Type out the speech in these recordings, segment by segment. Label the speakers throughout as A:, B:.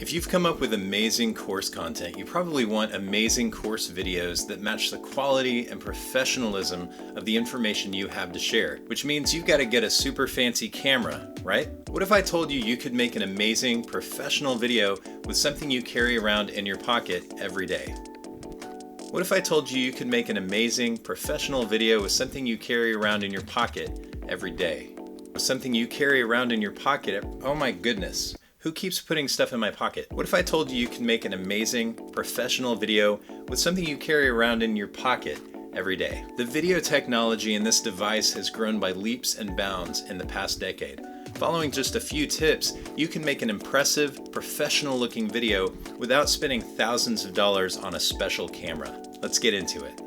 A: If you've come up with amazing course content, you probably want amazing course videos that match the quality and professionalism of the information you have to share, which means you've got to get a super fancy camera, right? What if I told you you could make an amazing professional video with something you carry around in your pocket every day? What if I told you you could make an amazing professional video with something you carry around in your pocket every day? With something you carry around in your pocket, oh my goodness. Who keeps putting stuff in my pocket? What if I told you you can make an amazing professional video with something you carry around in your pocket every day? The video technology in this device has grown by leaps and bounds in the past decade. Following just a few tips, you can make an impressive, professional looking video without spending thousands of dollars on a special camera. Let's get into it.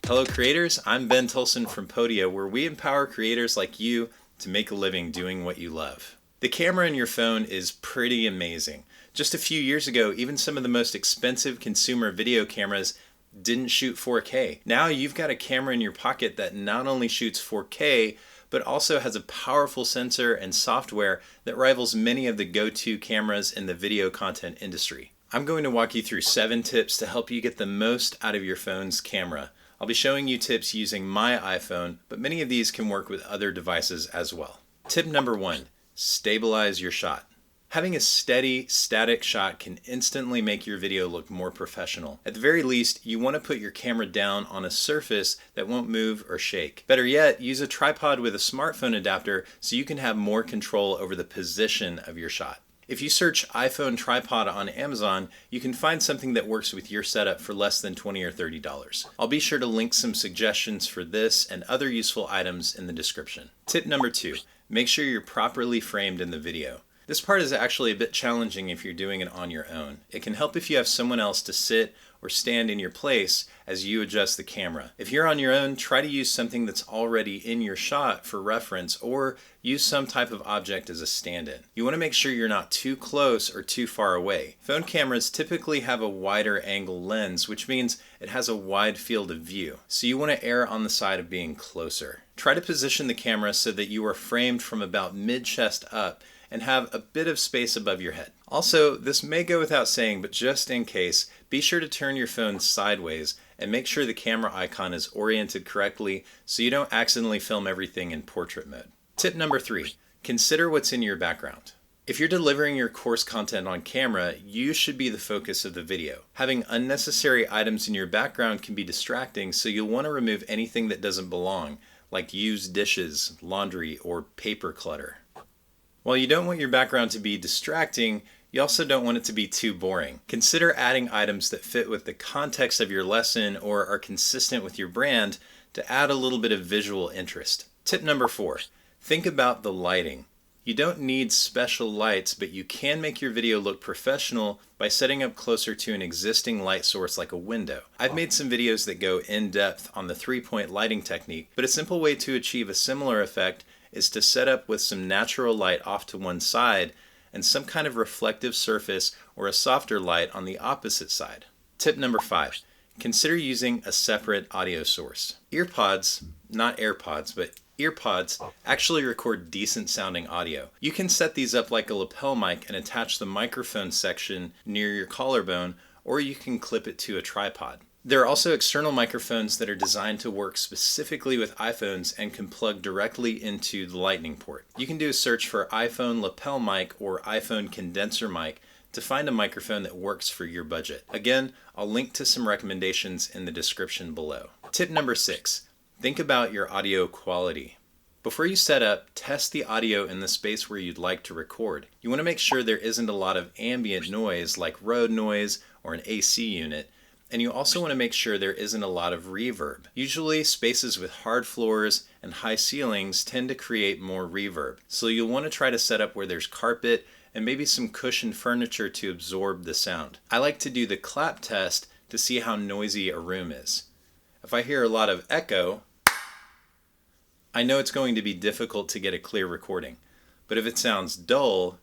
A: Hello creators, I'm Ben Tolson from Podia, where we empower creators like you to make a living doing what you love. The camera in your phone is pretty amazing. Just a few years ago, even some of the most expensive consumer video cameras didn't shoot 4K. Now you've got a camera in your pocket that not only shoots 4K, but also has a powerful sensor and software that rivals many of the go-to cameras in the video content industry. I'm going to walk you through 7 tips to help you get the most out of your phone's camera. I'll be showing you tips using my iPhone, but many of these can work with other devices as well. Tip number 1, stabilize your shot. Having a steady, static shot can instantly make your video look more professional. At the very least, you want to put your camera down on a surface that won't move or shake. Better yet, use a tripod with a smartphone adapter so you can have more control over the position of your shot. If you search iPhone tripod on Amazon, you can find something that works with your setup for less than $20 or $30. I'll be sure to link some suggestions for this and other useful items in the description. Tip number 2, make sure you're properly framed in the video. This part is actually a bit challenging if you're doing it on your own. It can help if you have someone else to sit or stand in your place as you adjust the camera. If you're on your own, try to use something that's already in your shot for reference, or use some type of object as a stand-in. You want to make sure you're not too close or too far away. Phone cameras typically have a wider angle lens, which means it has a wide field of view. So you want to err on the side of being closer. Try to position the camera so that you are framed from about mid-chest up and have a bit of space above your head. Also, this may go without saying, but just in case, be sure to turn your phone sideways and make sure the camera icon is oriented correctly so you don't accidentally film everything in portrait mode. Tip number 3, consider what's in your background. If you're delivering your course content on camera, you should be the focus of the video. Having unnecessary items in your background can be distracting, so you'll want to remove anything that doesn't belong, like used dishes, laundry, or paper clutter. While you don't want your background to be distracting, you also don't want it to be too boring. Consider adding items that fit with the context of your lesson or are consistent with your brand to add a little bit of visual interest. Tip number 4, think about the lighting. You don't need special lights, but you can make your video look professional by setting up closer to an existing light source like a window. I've made some videos that go in depth on the 3-point lighting technique, but a simple way to achieve a similar effect is to set up with some natural light off to one side and some kind of reflective surface or a softer light on the opposite side. Tip number 5, consider using a separate audio source. Earpods, not AirPods, but earpods actually record decent sounding audio. You can set these up like a lapel mic and attach the microphone section near your collarbone, or you can clip it to a tripod. There are also external microphones that are designed to work specifically with iPhones and can plug directly into the lightning port. You can do a search for iPhone lapel mic or iPhone condenser mic to find a microphone that works for your budget. Again, I'll link to some recommendations in the description below. Tip number 6, think about your audio quality. Before you set up, test the audio in the space where you'd like to record. You want to make sure there isn't a lot of ambient noise like road noise or an AC unit. And you also want to make sure there isn't a lot of reverb. Usually spaces with hard floors and high ceilings tend to create more reverb. So you'll want to try to set up where there's carpet and maybe some cushioned furniture to absorb the sound. I like to do the clap test to see how noisy a room is. If I hear a lot of echo, I know it's going to be difficult to get a clear recording. But if it sounds dull,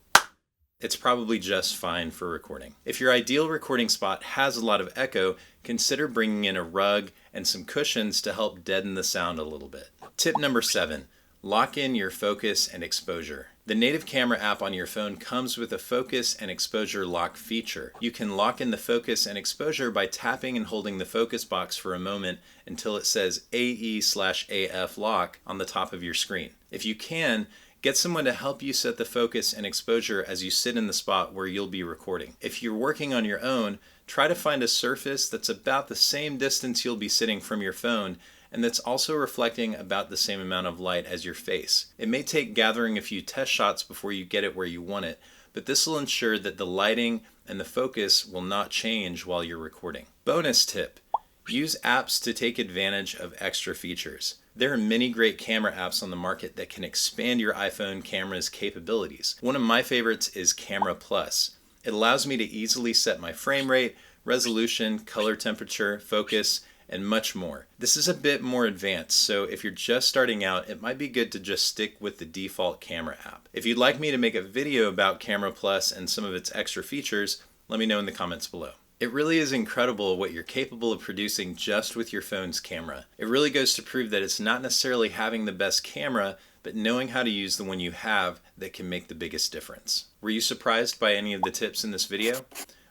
A: it's probably just fine for recording. If your ideal recording spot has a lot of echo, consider bringing in a rug and some cushions to help deaden the sound a little bit. Tip number 7, lock in your focus and exposure. The native camera app on your phone comes with a focus and exposure lock feature. You can lock in the focus and exposure by tapping and holding the focus box for a moment until it says AE/AF lock on the top of your screen. If you can, get someone to help you set the focus and exposure as you sit in the spot where you'll be recording. If you're working on your own, try to find a surface that's about the same distance you'll be sitting from your phone and that's also reflecting about the same amount of light as your face. It may take gathering a few test shots before you get it where you want it, but this will ensure that the lighting and the focus will not change while you're recording. Bonus tip: use apps to take advantage of extra features. There are many great camera apps on the market that can expand your iPhone camera's capabilities. One of my favorites is Camera Plus. It allows me to easily set my frame rate, resolution, color temperature, focus, and much more. This is a bit more advanced, so if you're just starting out, it might be good to just stick with the default camera app. If you'd like me to make a video about Camera Plus and some of its extra features, let me know in the comments below. It really is incredible what you're capable of producing just with your phone's camera. It really goes to prove that it's not necessarily having the best camera, but knowing how to use the one you have that can make the biggest difference. Were you surprised by any of the tips in this video?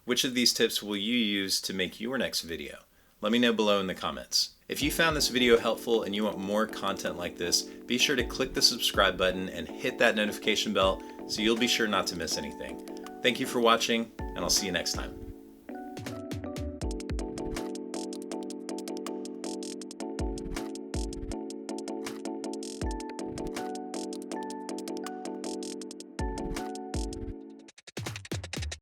A: Which of these tips will you use to make your next video? Let me know below in the comments. If you found this video helpful and you want more content like this, be sure to click the subscribe button and hit that notification bell so you'll be sure not to miss anything. Thank you for watching, and I'll see you next time.